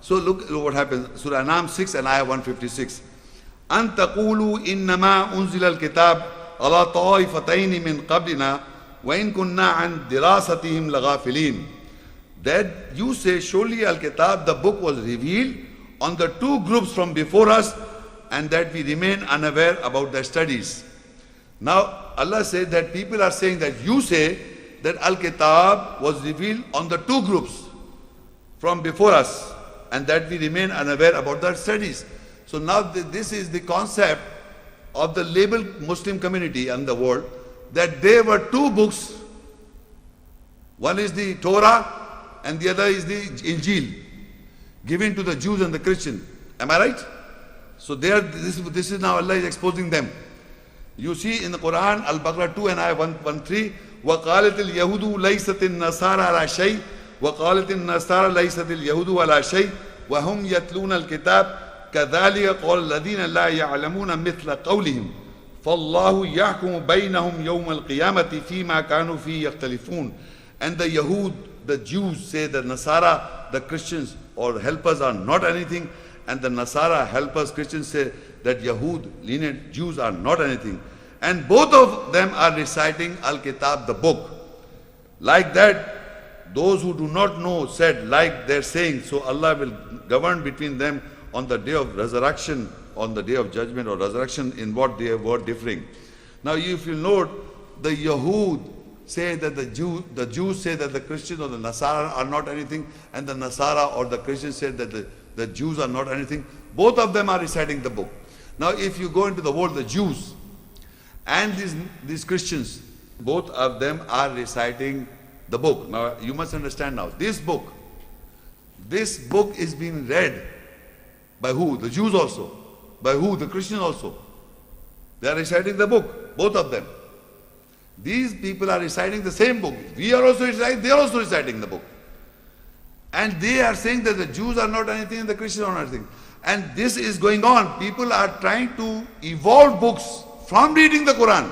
So look what happens. Surah Al-Anam 6 and ayah 156. أن تقولوا إنما أنزل الكتاب على طائفتين من قبلنا وإن كنا عن دراستهم لغافلين. That you say, surely Al-Kitab, the book was revealed on the two groups from before us, and that we remain unaware about their studies. Now Allah said that people are saying that you say that Al-Kitab was revealed on the two groups from before us, and that we remain unaware about their studies. So now this is the concept of the labeled Muslim community and the world, that there were two books. One is the Torah and the other is the Injil, given to the Jews and the Christians. Am I right? So this is now Allah is exposing them. You see in the Quran, Al-Baqara 2 and ayah 113, وَقَالَتِ الْيَهُودُ لَيْسَتِ النَّصَارَى عَلَى شَيْءٍ وَقَالَتِ النَّصَارَى لَيْسَتِ الْيَهُودُ عَلَى شَيْءٍ وَهُمْ يَتْلُونَ الْكِتَابَ كَذَلِكَ قَالَ الَّذِينَ لَا يَعْلَمُونَ مِثْلَ قَوْلِهِمْ فَاللَّهُ يَحْكُمُ بَيْنَهُمْ يَوْمَ الْقِيَامَةِ فِيمَا كَانُوا فِيهِ يَخْتَلِفُونَ. And the Yahud, the Jews say the Nasara, the Christians or helpers are not anything, and the Nasara helpers, Christians say that Yahud, lenient Jews are not anything. And both of them are reciting Al-Kitab, the book. Like that, those who do not know said like they're saying, so Allah will govern between them on the day of resurrection, on the day of judgment or resurrection, in what they were differing. Now if you note, the Yahud say that the Jews say that the Christians or the Nasara are not anything, and the Nasara or the Christians say that the Jews are not anything. Both of them are reciting the book. Now if you go into the world, the Jews and these Christians, both of them are reciting the book. Now you must understand now, this book is being read by who? The Jews also. By who? The Christians also. They are reciting the book, both of them. These people are reciting the same book. We are also reciting, they are also reciting the book. And they are saying that the Jews are not anything and the Christians are not anything. And this is going on. People are trying to evolve books from reading the Quran.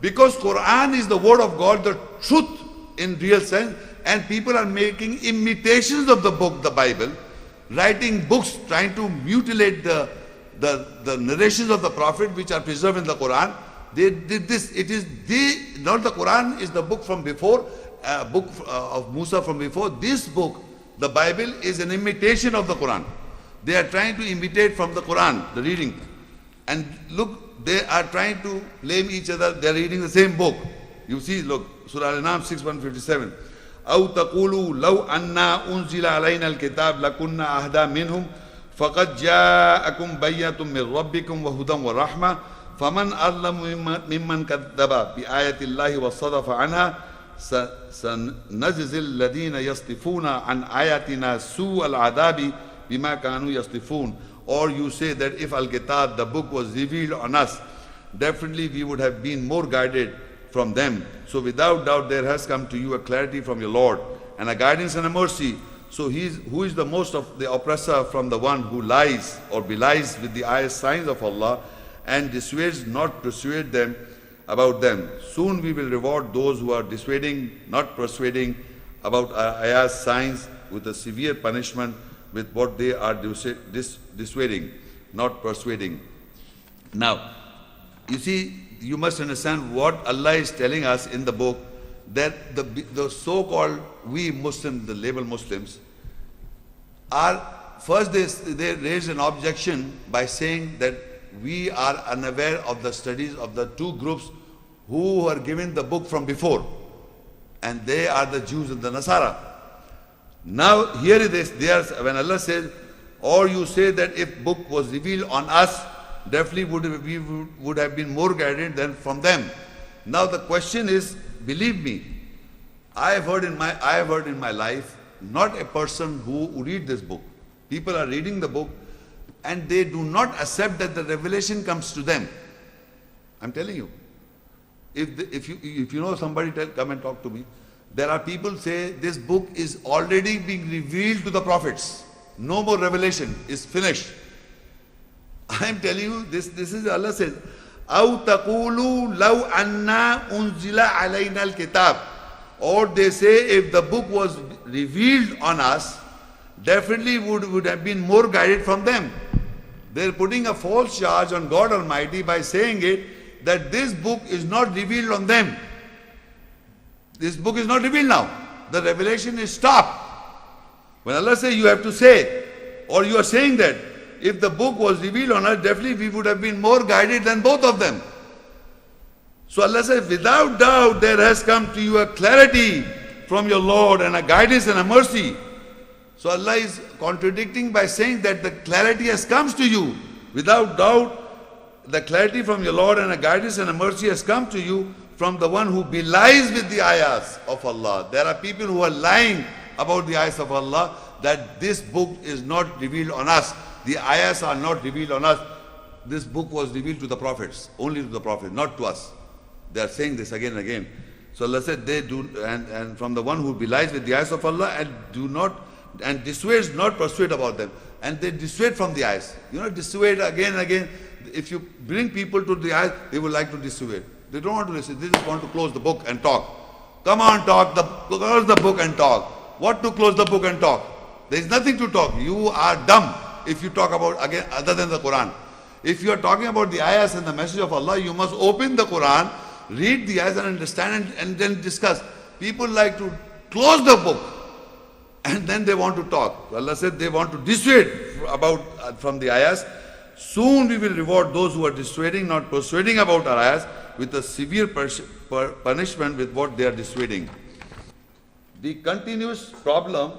Because Quran is the word of God, the truth in real sense. And people are making imitations of the book, the Bible, writing books, trying to mutilate the narrations of the Prophet which are preserved in the Quran. They did this. It is not the Quran is the book from before, book of Musa from before. This book, the Bible, is an imitation of the Quran. They are trying to imitate from the Quran, the reading. And look, they are trying to blame each other. They are reading the same book. You see, look, Surah Al-Anam 6:157. أَوْ تَقُولُوا لَوْ أَنَّا أُنزِلَ عَلَيْنَا الْكِتَابَ لَكُنَّا أَهْدَى مِنْهُمْ فَقَدْ جَاءَكُمْ بَيِّنَةٌ مِّن رَبِّكُمْ وَهُدًى وَرَحْمَةٌ فَمَنْ أَظْلَمُ مِمَّنْ كَذَّبَ بِآيَةِ اللَّهِ وَصَدَفَ عَنْهَا سَنَجْزِي الَّذِينَ يَصْدِفُونَ عَنْ آيَاتِنَا سُوءَ الْعَذَابِ بِمَا كَانُوا يَصْدِفُونَ. Or you say that if Al-Kitab, the book, was revealed on us, definitely we would have been more guided from them. So without doubt there has come to you a clarity from your Lord, and a guidance and a mercy. So who is the most of the oppressor from the one who lies or belies with the ayah signs of Allah, and dissuades not persuade them about them. Soon we will reward those who are dissuading, not persuading about ayah's signs with a severe punishment with what they are dissuading, not persuading. Now, you see, you must understand what Allah is telling us in the book, that the so-called we Muslims, the label Muslims, are first they raise an objection by saying that we are unaware of the studies of the two groups who were given the book from before, and they are the Jews and the Nasara. Now here it is, when Allah says, or you say that if book was revealed on us, definitely we would have been more guided than from them. Now the question is, believe me, I have heard in my life, not a person who read this book. People are reading the book and they do not accept that the revelation comes to them. I'm telling you. If you know somebody, come and talk to me. There are people say this book is already being revealed to the prophets. No more revelation, is finished. I am telling you, this is Allah says, أَوْ تَقُولُوا لَوْ أَنَّا أُنزِلَ عَلَيْنَا الْكِتَابِ. Or they say if the book was revealed on us, definitely would have been more guided from them. They're putting a false charge on God Almighty by saying it that this book is not revealed on them. This book is not revealed now. The revelation is stopped. When Allah says you have to say, or you are saying that if the book was revealed on us, definitely we would have been more guided than both of them. So Allah says, without doubt there has come to you a clarity from your Lord and a guidance and a mercy. So Allah is contradicting by saying that the clarity has come to you. Without doubt, the clarity from your Lord and a guidance and a mercy has come to you from the one who belies with the ayahs of Allah. There are people who are lying about the ayahs of Allah, that this book is not revealed on us. The ayahs are not revealed on us. This book was revealed to the prophets, only to the prophets, not to us. They are saying this again and again. So Allah said, they do, and from the one who belies with the ayahs of Allah and do not, and dissuades not persuade about them. And they dissuade from the ayahs. Dissuade again and again. If you bring people to the ayahs, they would like to dissuade. They don't want to listen. They just want to close the book and talk. Come on, talk. Close the book and talk. What to close the book and talk? There is nothing to talk. You are dumb if you talk about again other than the Quran. If you are talking about the ayahs and the message of Allah, you must open the Quran, read the ayahs and understand and then discuss. People like to close the book and then they want to talk. Allah said they want to dissuade from the ayahs. Soon we will reward those who are dissuading, not persuading about our ayahs, with a severe punishment with what they are dissuading. The continuous problem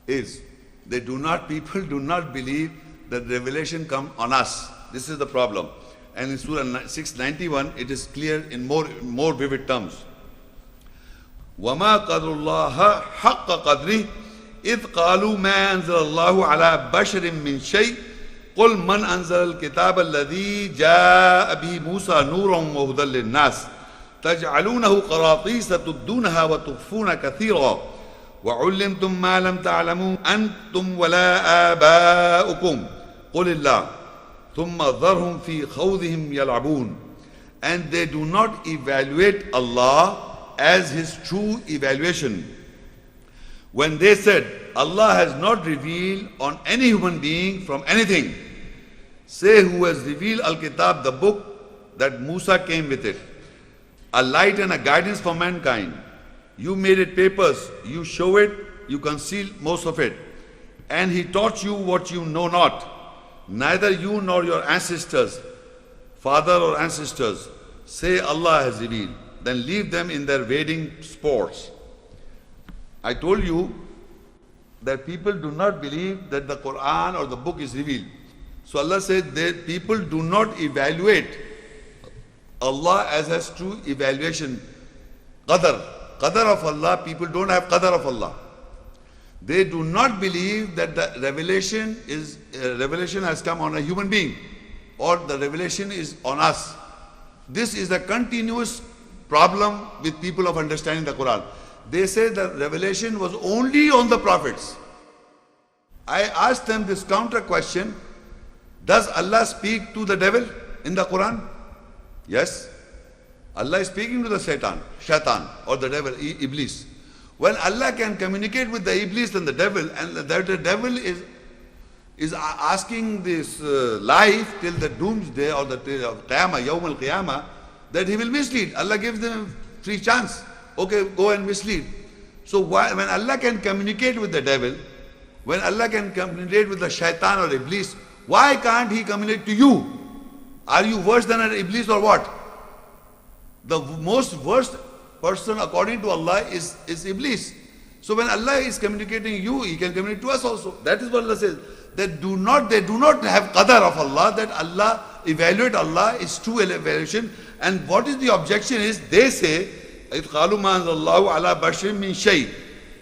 is people do not believe that revelation come on us. This is the problem. And in Surah 691, it is clear in more vivid terms. وَمَا قَدْرُ اللَّهَ حَقَّ قَدْرِهِ إِذْ قَالُوا مَا أَنزَلَ اللَّهُ عَلَى بَشَرٍ مِّن شَيْءٍ قُلْ مَنْ أَنزَلَ الْكِتَابَ الَّذِي جَاءَ بِهِ مُوسَى نُورًا وَهُدًى لِلنَّاسِ تَجْعَلُونَهُ قَرَاطِيسَ تُبْدُونَهَا وَتُخْفُونَ كَثِيرًا وَعُلِّمْتُم مَّا لَمْ تَعْلَمُوا أَنتُمْ وَلَا آبَاؤُكُمْ قُلِ اللَّهُ ثُمَّ ذَرْهُمْ فِي خَوْضِهِمْ يَلْعَبُونَ. And they do not evaluate Allah as His true evaluation. When they said, Allah has not revealed on any human being from anything, say, who has revealed Al-Kitab, the book that Musa came with it, a light and a guidance for mankind. You made it papers, you show it, you conceal most of it. And He taught you what you know not. Neither you nor your ancestors, father or ancestors, say Allah has revealed. Then leave them in their wading sports. I told you that people do not believe that the Quran or the book is revealed. So Allah said that people do not evaluate Allah as has true evaluation. Qadar of Allah, people don't have qadar of Allah. They do not believe that the revelation has come on a human being or the revelation is on us. This is a continuous problem with people of understanding the Quran. They say the revelation was only on the prophets. I asked them this counter question: does Allah speak to the devil in the Quran? Yes. Allah is speaking to the shaitan or the devil, Iblis. When Allah can communicate with the Iblis and the devil, and the devil is asking this life till the doomsday or the Qiyamah, Yawm al-Qiyamah, that he will mislead. Allah gives them free chance. Okay, go and mislead. So when Allah can communicate with the devil, when Allah can communicate with the shaitan or Iblis, why can't He communicate to you? Are you worse than an Iblis or what? The most worst person according to Allah is Iblis. So when Allah is communicating you, He can communicate to us also. That is what Allah says. They do not have qadar of Allah, that Allah evaluate Allah is true evaluation. And what is the objection is, they say, إِذْ قَالُوا مَا أَنزَلَ اللَّهُ عَلَى بَشْرٍ مِّن شَيْءٍ,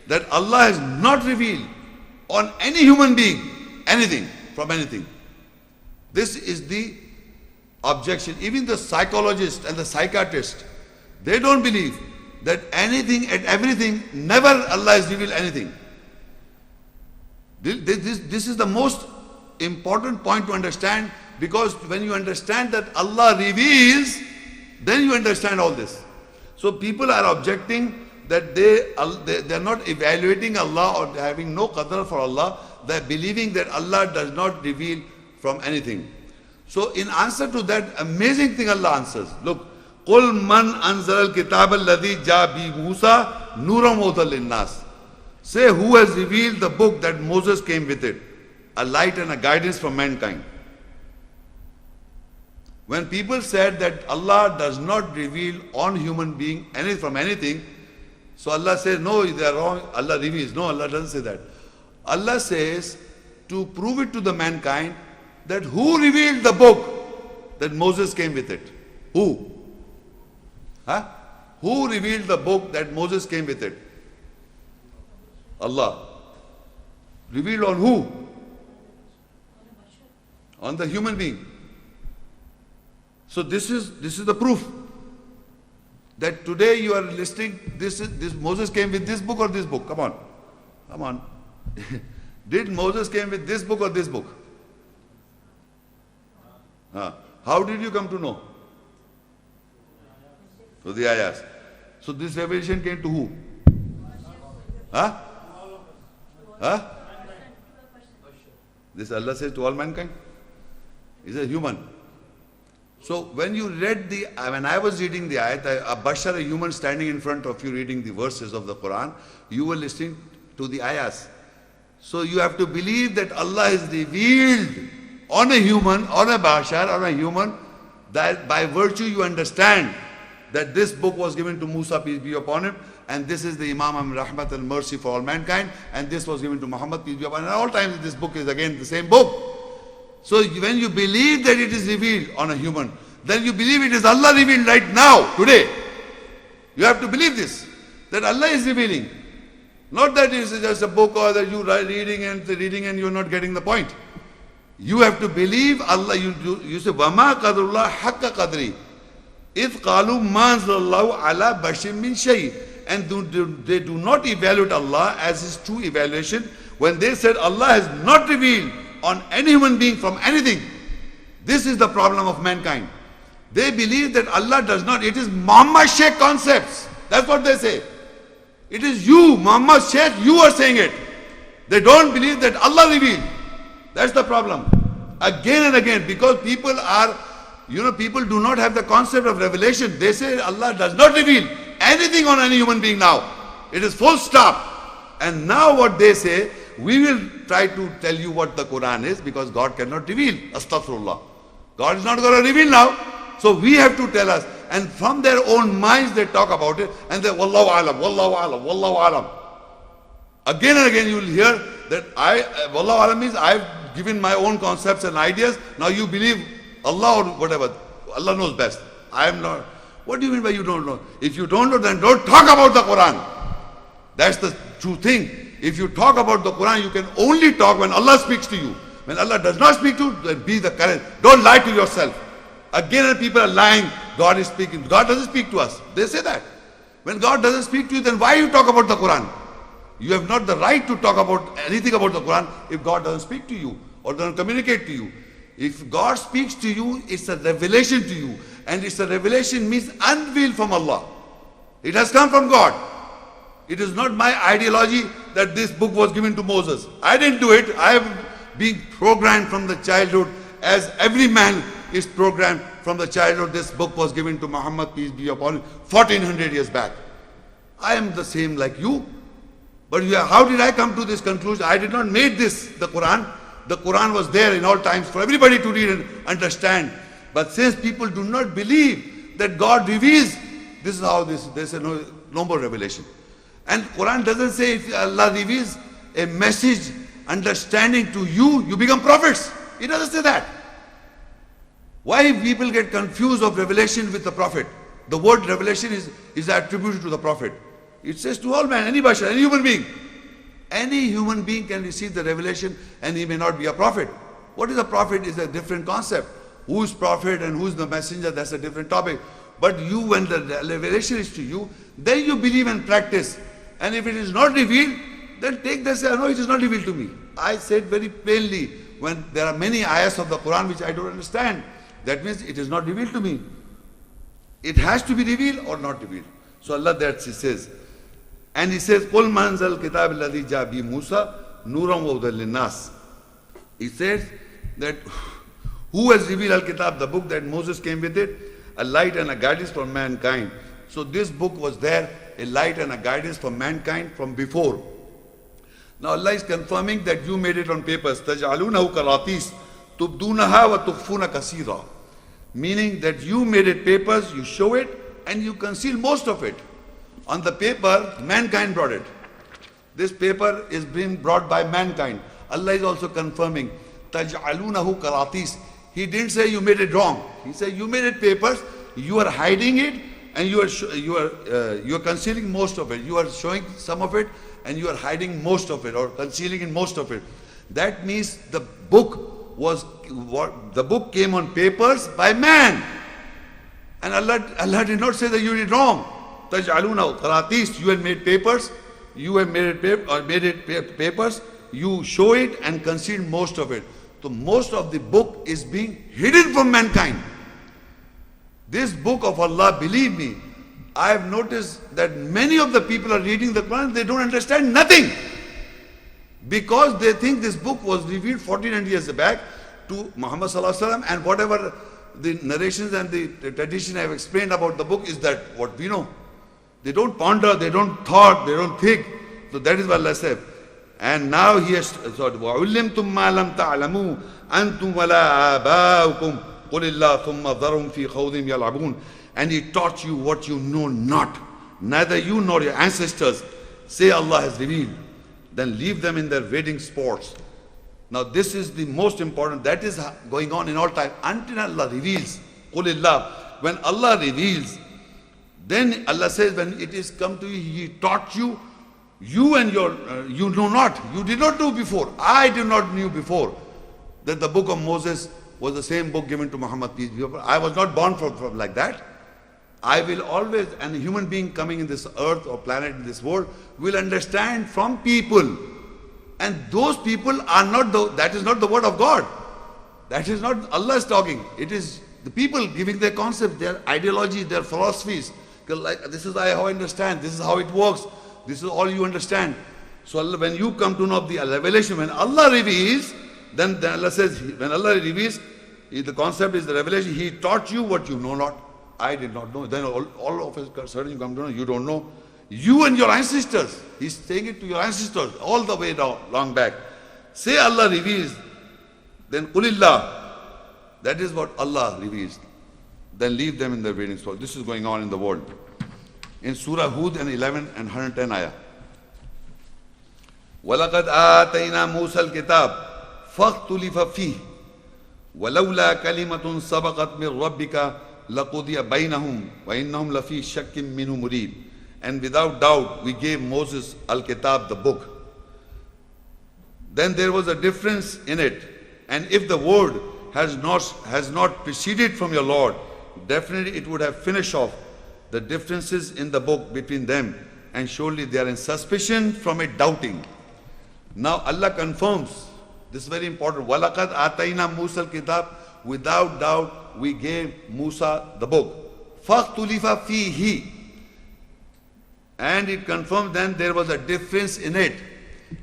that Allah has not revealed on any human being anything from anything. This is the objection. Even the psychologist and the psychiatrist, they don't believe that anything and everything, never Allah has revealed anything. This is the most important point to understand, because when you understand that Allah reveals, then you understand all this. So people are objecting that they are not evaluating Allah or having no qadr for Allah. They are believing that Allah does not reveal from anything. So in answer to that amazing thing, Allah answers. Look, قُلْ مَنْ أَنزَلَ الْكِتَابَ الَّذِي جَاءَ بِهِ مُوسَى نُورًا وَهُدًى لِلنَّاسِ. Say, who has revealed the book that Moses came with it? A light and a guidance from mankind. When people said that Allah does not reveal on human being from anything, so Allah says, no, they are wrong, Allah reveals. No, Allah doesn't say that. Allah says, to prove it to the mankind, that who revealed the book that Moses came with it? Who? Huh? Who revealed the book that Moses came with it? Allah. Revealed on who? On the human being. So this is the proof that today you are listening. This Moses came with this book or this book? Come on. Did Moses came with this book or this book? How did you come to know? So the ayahs. So this revelation came to who? This Allah says to all mankind. He's a human. So when you read when I was reading the ayat, a bashar, a human standing in front of you reading the verses of the Quran, you were listening to the ayahs. So you have to believe that Allah is revealed on a human, on a bashar, on a human, that by virtue you understand that this book was given to Musa, peace be upon him, and this is the Imam Rahmat and mercy for all mankind, and this was given to Muhammad, peace be upon him. And all times this book is again the same book. So when you believe that it is revealed on a human, then you believe it is Allah revealed right now, today. You have to believe this, that Allah is revealing. Not that it is just a book or that you are reading and you are not getting the point. You have to believe Allah. You say, وَمَا قَدْرُ اللَّهِ حَقَّ قَدْرِهِ إِذْ قَالُوا مَا أَنزَلَ اللَّهُ عَلَى بَشَرٍ مِّن شَيْءٍ. And they do not evaluate Allah as His true evaluation when they said Allah has not revealed on any human being from anything. This is the problem of mankind. They believe that Allah does not. It is Muhammad Shaikh concepts. That's what they say. It is you, Muhammad Shaikh, you are saying it. They don't believe that Allah revealed. That's the problem. Again and again, because people do not have the concept of revelation. They say Allah does not reveal anything on any human being now. It is full stop. And now what they say, we will try to tell you what the Quran is, because God cannot reveal. Astaghfirullah. God is not going to reveal now. So we have to tell us. And from their own minds they talk about it. And they, Wallahu alam, Wallahu alam, Wallahu alam. Again and again you will hear that Wallahu alam means I have given my own concepts and ideas. Now you believe Allah or whatever. Allah knows best. I am not. What do you mean by you don't know? If you don't know, then don't talk about the Quran. That's the true thing. If you talk about the Quran, you can only talk when Allah speaks to you. When Allah does not speak to you, then be the correct. Don't lie to yourself. Again, people are lying. God is speaking. God doesn't speak to us. They say that. When God doesn't speak to you, then why you talk about the Quran? You have not the right to talk about anything about the Quran if God doesn't speak to you or doesn't communicate to you. If God speaks to you, it's a revelation to you. And it's a revelation means unveiled from Allah. It has come from God. It is not my ideology that this book was given to Moses. I didn't do it. I have been programmed from the childhood, as every man is programmed from the childhood. This book was given to Muhammad, peace be upon him, 1400 years back. I am the same like you. But how did I come to this conclusion? I did not make this, the Quran. The Quran was there in all times for everybody to read and understand. But since people do not believe that God reveals, this is how they say no more revelation. And Quran doesn't say if Allah reveals a message, understanding to you, you become prophets. It doesn't say that. Why people get confused of revelation with the prophet? The word revelation is attributed to the prophet. It says to all men, any bashar, any human being. Any human being can receive the revelation and he may not be a prophet. What is a prophet is a different concept. Who is prophet and who is the messenger, that's a different topic. But you, when the revelation is to you, then you believe and practice. And if it is not revealed, then take that, say, no, it is not revealed to me. I said very plainly, when there are many ayahs of the Quran which I don't understand, that means it is not revealed to me. It has to be revealed or not revealed. So Allah that says, And he says, قُلْ مَنْ ذَا الْكِتَابِ الَّذِي جَاءَ بِهِ مُوسَى نُورًا وَهُدًى لِلنَّاسِ. He says that who has revealed Al-Kitab, the book that Moses came with it, a light and a guidance for mankind. So this book was there, a light and a guidance for mankind from before. Now Allah is confirming that you made it on papers. تَجْعَلُونَهُ كَرَاطِيسَ تُبْدُونَهَا وَتُخْفُونَ كَثِيرًا. Meaning that you made it papers, you show it, and you conceal most of it. On the paper, mankind brought it. This paper is being brought by mankind. Allah is also confirming, تَجْعَلُونَهُ كَرَاطِيسَ. He didn't say you made it wrong. He said you made it papers, you are hiding it, and you are concealing most of it. You are showing some of it, and you are hiding most of it, or concealing in most of it. That means the book came on papers by man. And Allah did not say that you did wrong. تَجْعَلُونَهُ كَرَاطِيسَ. You have made papers, papers, you show it and conceal most of it. So most of the book is being hidden from mankind. This book of Allah, believe me, I have noticed that many of the people are reading the Quran, they don't understand nothing. Because they think this book was revealed 1400 years back to Muhammad sallallahu alaihi wasallam, and whatever the narrations and the tradition I have explained about the book is that what we know. They don't ponder, they don't thought, they don't think. So that is what Allah said. And now he has said, وَعُلِّمْتُمْ مَا لَمْ تَعْلَمُوا أَنْتُمْ وَلَا آبَاؤُكُمْ قُلِ اللَّهُ ثُمَّ ذَرْهُمْ فِي خَوْضِهِمْ يَلْعَبُونَ. And he taught you what you know not, neither you nor your ancestors. Say Allah has revealed. Then leave them in their wedding sports. Now this is the most important. That is going on in all time until Allah reveals. قُلِ اللَّهُ. When Allah reveals, then Allah says, when it is come to you, He taught you. You and you know not. You did not know before. I did not knew before that the book of Moses was the same book given to Muhammad, peace be upon him. I was not born from like that. I will always, and a human being coming in this earth or planet in this world will understand from people. And those people are not that is not the word of God. That is not Allah is talking. It is the people giving their concept, their ideology, their philosophies. Like, this is how I understand, this is how it works. This is all you understand. So Allah, when you come to know the revelation, when Allah reveals, then Allah says, when Allah reveals, the concept is the revelation. He taught you what you know not. I did not know. Then all of us suddenly you come to know, you don't know. You and your ancestors. He's saying it to your ancestors all the way down, long back. Say Allah reveals, then Qulillah. That is what Allah reveals. Then leave them in their waiting spot. This is going on in the world. In Surah Hud and 11 and 110 ayah. وَلَقَدْ آتَيْنَا مُوسَى الْكِتَابِ فَاخْتُلِفَ فِيهِ وَلَوْلَا كَلِمَةٌ سَبَقَتْ مِنْ رَبِّكَ لَقُضِيَ بَيْنَهُمْ وَإِنَّهُمْ لَفِي شَكٍّ مِّنْهُ مُرِيبٍ. And without doubt we gave Moses Al-Kitab, the book. Then there was a difference in it. And if the word has not proceeded from your Lord, definitely it would have finished off the differences in the book between them, and surely they are in suspicion from it, doubting. Now Allah confirms, this is very important, وَلَقَدْ آتَيْنَا مُوسَى الْكِتَابِ. Without doubt we gave Musa the book. فَاخْتُلِفَ فِيهِ. And it confirms then there was a difference in it.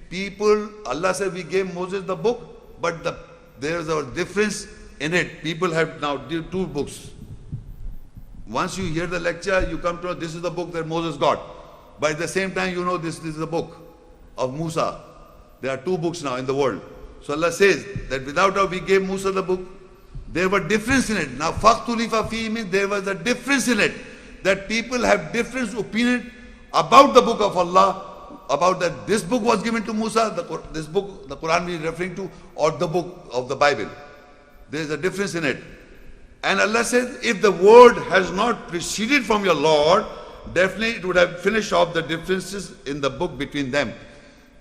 People, Allah said we gave Moses the book, but there is a difference in it. People have now two books. Once you hear the lecture, you come to know this is the book that Moses got. But at the same time, you know this is the book of Musa. There are two books now in the world. So Allah says that without doubt we gave Musa the book. There were difference in it. Now, فَاخْتُلِفَ فِيهِ means there was a difference in it. That people have different opinion about the book of Allah, about that this book was given to Musa, this book, the Quran we are referring to, or the book of the Bible. There is a difference in it. And Allah says, if the word has not proceeded from your Lord, definitely it would have finished off the differences in the book between them.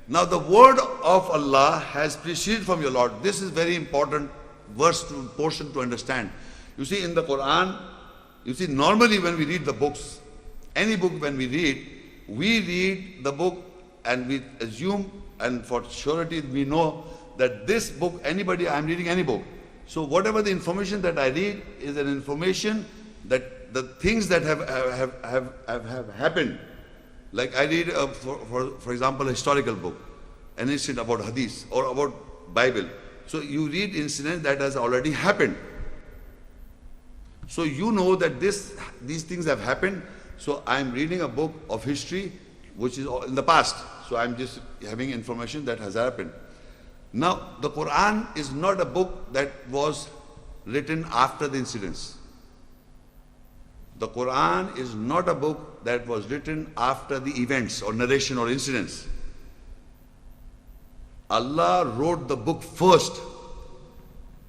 Now the word of Allah has proceeded from your Lord. This is very important portion to understand. You see, in the Quran, you see, normally when we read the books, any book when we read the book and we assume, and for surety we know that this book, anybody, I'm reading any book. So whatever the information that I read is an information that the things that have happened, Like I read, for example, a historical book, an incident about hadith or about Bible. So you read incident that has already happened. So you know that these things have happened. So I'm reading a book of history which is in the past. So I'm just having information that has happened. Now the Quran is not a book that was written after the incidents. The Quran is not a book that was written after the events or narration or incidents. Allah wrote the book first.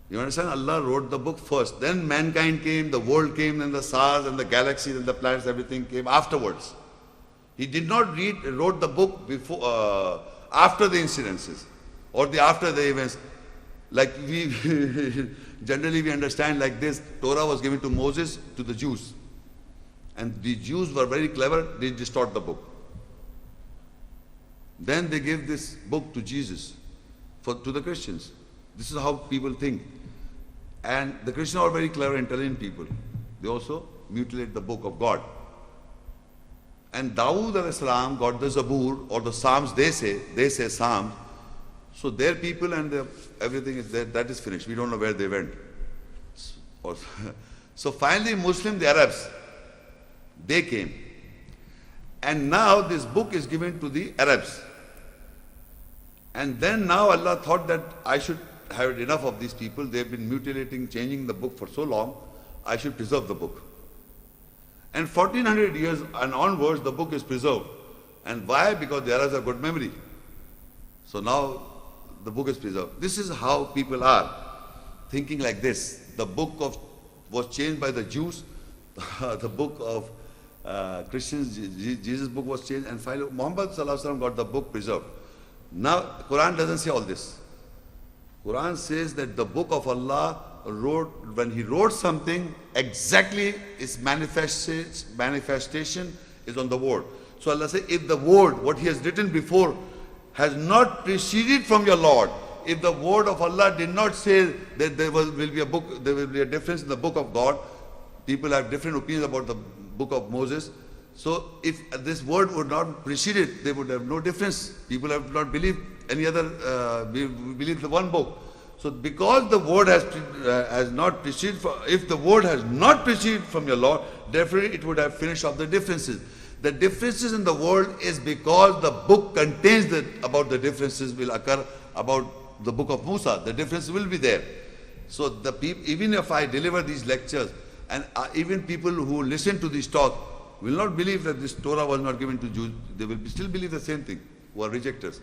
You understand? Allah wrote the book first. Then mankind came, the world came, then the stars and the galaxies and the planets, everything came afterwards. He did not wrote the book before, after the incidences or after the events. Like we generally we understand like this. Torah was given to Moses, to the Jews. And the Jews were very clever, they distort the book. Then they gave this book to Jesus, to the Christians. This is how people think. And the Christians are very clever, intelligent people. They also mutilate the book of God. And Dawood al-Islam got the Zabur or the Psalms, they say Psalms. So their people and everything is there, that is finished. We don't know where they went. So finally Muslims, the Arabs, they came. And now this book is given to the Arabs. And then now Allah thought that I should have enough of these people. They've been mutilating, changing the book for so long. I should preserve the book. And 1400 years and onwards, the book is preserved. And why? Because the Arabs have good memory. So now the book is preserved. This is how people are thinking like this. The book was changed by the Jews. The book of Christians, Jesus' book was changed, and finally Muhammad got the book preserved. Now, Quran doesn't say all this. Quran says that the book of Allah wrote, when He wrote something, exactly its manifestation is on the word. So Allah says, if the word, what He has written before, has not proceeded from your Lord, if the word of Allah did not say that there will be a book, there will be a difference in the book of God. People have different opinions about the book of Moses. So if this word would not precede it, they would have no difference. People have not believed any other, believe the one book. So because the word has not preceded, if the word has not preceded from your Lord, definitely it would have finished off the differences. The differences in the world is because the book contains about the differences will occur about the book of Musa. The difference will be there. So the people, even if I deliver these lectures, and even people who listen to this talk will not believe that this Torah was not given to Jews. They will still believe the same thing, who are rejectors.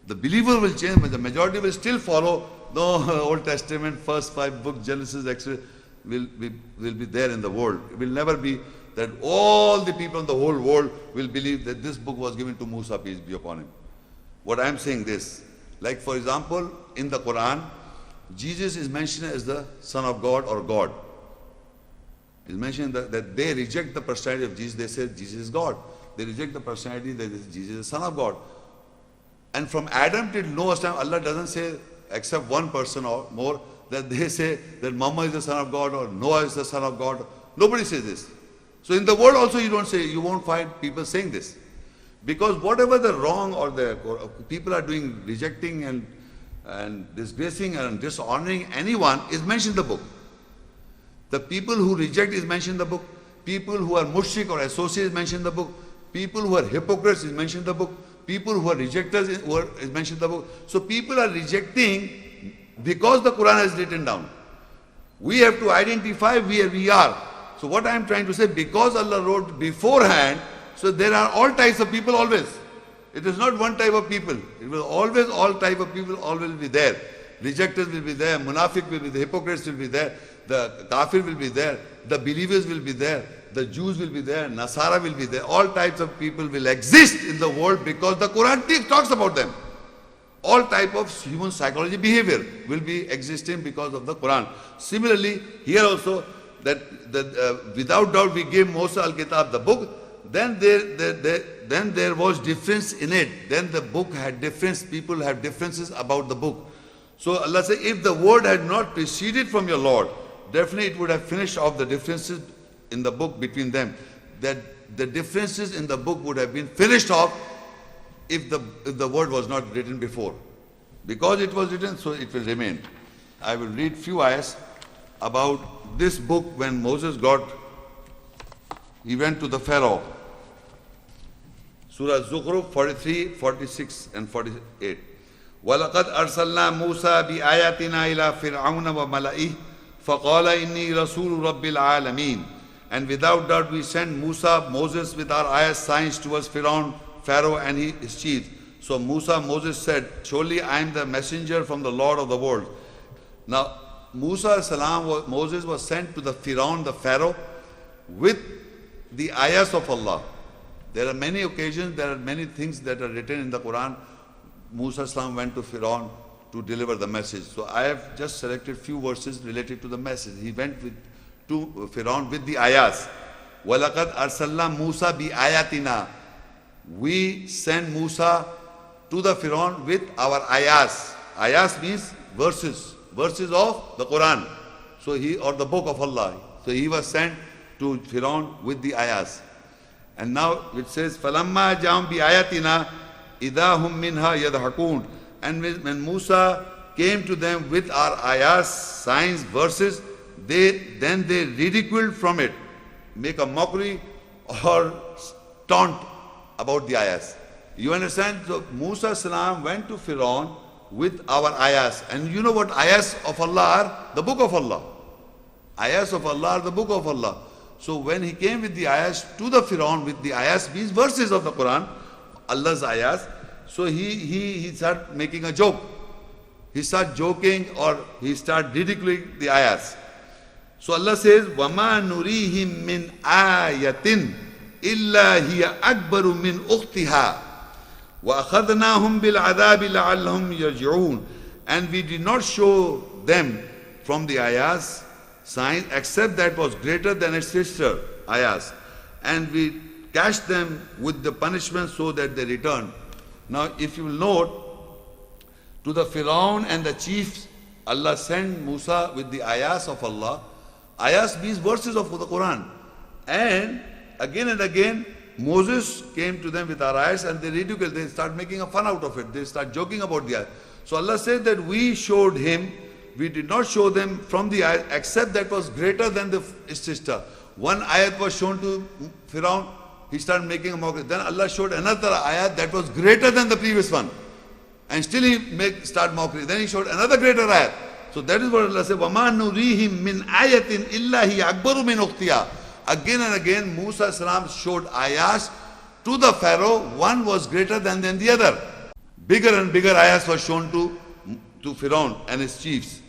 The believer will change, but the majority will still follow the Old Testament, first 5 books, Genesis, Exodus, will be there in the world. It will never be that all the people in the whole world will believe that this book was given to Musa, peace be upon him. What I am saying this, like for example, in the Quran, Jesus is mentioned as the Son of God or God. It's mentioned that they reject the personality of Jesus. They say Jesus is God. They reject the personality that Jesus is the Son of God. And from Adam till Noah's time, Allah doesn't say, except one person or more, that they say that Muhammad is the Son of God or Noah is the Son of God. Nobody says this. So in the world also you won't find people saying this. Because whatever the wrong or the people are doing, rejecting and disgracing and dishonoring anyone is mentioned in the book. The people who reject is mentioned in the book. People who are mushrik or associates is mentioned in the book. People who are hypocrites is mentioned in the book. People who are rejectors is mentioned in the book. So people are rejecting because the Quran has written down. We have to identify where we are. So what I am trying to say, because Allah wrote beforehand, so there are all types of people always. It is not one type of people. It will always, all type of people always be there. Rejectors will be there, munafiq will be there, hypocrites will be there, the kafir will be there, the believers will be there, the Jews will be there, Nasara will be there. All types of people will exist in the world because the Quran talks about them. All type of human psychology behavior will be existing because of the Quran. Similarly, here also, that without doubt we gave Moosa al-Kitab the book, then there was difference in it. Then the book had difference, people have differences about the book. So Allah says, if the word had not proceeded from your Lord, definitely it would have finished off the differences in the book between them. That the differences in the book would have been finished off if the word was not written before. Because it was written, so it will remain. I will read few ayahs about this book when Moses he went to the Pharaoh. Surah Az-Zukhruf 43, 46 and 48. وَلَقَدْ أَرْسَلْنَا مُوسَى بِآيَاتِنَا إِلَى فِرْعَوْنَ وَمَلَئِهِ فَقَالَ إِنِّي رَسُولُ رَبِّ الْعَالَمِينَ. And without doubt we sent Moses with our ayahs, signs towards Pharaoh and his chiefs. So Moses said, surely I am the messenger from the Lord of the world. Now Moses was sent to the Pharaoh with the ayahs of Allah. There are many occasions, there are many things that are written in the Quran. Musa went to Pharaoh to deliver the message. So I have just selected few verses related to the message. He went to Pharaoh with the ayahs. وَلَقَدْ أَرْسَلْنَا مُوسَى بِآيَاتِنَا. We sent Musa to the Pharaoh with our ayahs. Ayahs means verses of the Quran. So or the book of Allah. So he was sent to Pharaoh with the ayahs. And now it says, فَلَمَّا جَاءُوا بِآيَاتِنَا إِذَا هُمْ مِنْهَا يَضْحَكُونَ. And when Musa came to them with our ayahs, signs, verses, then they ridiculed from it, make a mockery or taunt about the ayahs. You understand? So Musa went to Pharaoh with our ayahs. And you know what ayahs of Allah are? The book of Allah. Ayahs of Allah are the book of Allah. So when he came with the ayahs to the Pharaoh with the ayahs means verses of the Quran, Allah's ayahs. So he started making a joke. He started joking or he started ridiculing the ayahs. So Allah says, وَمَا نُرِيهِم مِّنْ آيَةٍ إِلَّا هِيَ أَكْبَرُ مِنْ أُخْتِهَا وَأَخَذْنَاهُمْ بِالْعَذَابِ لَعَلَّهُمْ يَرْجِعُونَ. And we did not show them from the ayahs signs except that was greater than its sister ayahs. And we catch them with the punishment so that they return. Now if you will note, to the Pharaoh and the chiefs, Allah sent Musa with the ayahs of Allah. Ayahs means verses of the Quran. And again, Moses came to them with our ayahs and they ridiculed. They start making a fun out of it. They start joking about the ayahs. So Allah said that we showed him, we did not show them from the ayah except that was greater than his sister. One ayat was shown to Pharaoh, he started making a mockery. Then Allah showed another ayat that was greater than the previous one. And still he start mockery. Then he showed another greater ayat. So that is what Allah said, وَمَا نُرِيهِم مِّنْ آيَةٍ إِلَّا هِيَ أَكْبَرُ مِنْ أُخْتِهَا. Again and again Musa showed ayahs to the Pharaoh. One was greater than the other. Bigger and bigger ayahs were shown to Pharaoh and his chiefs.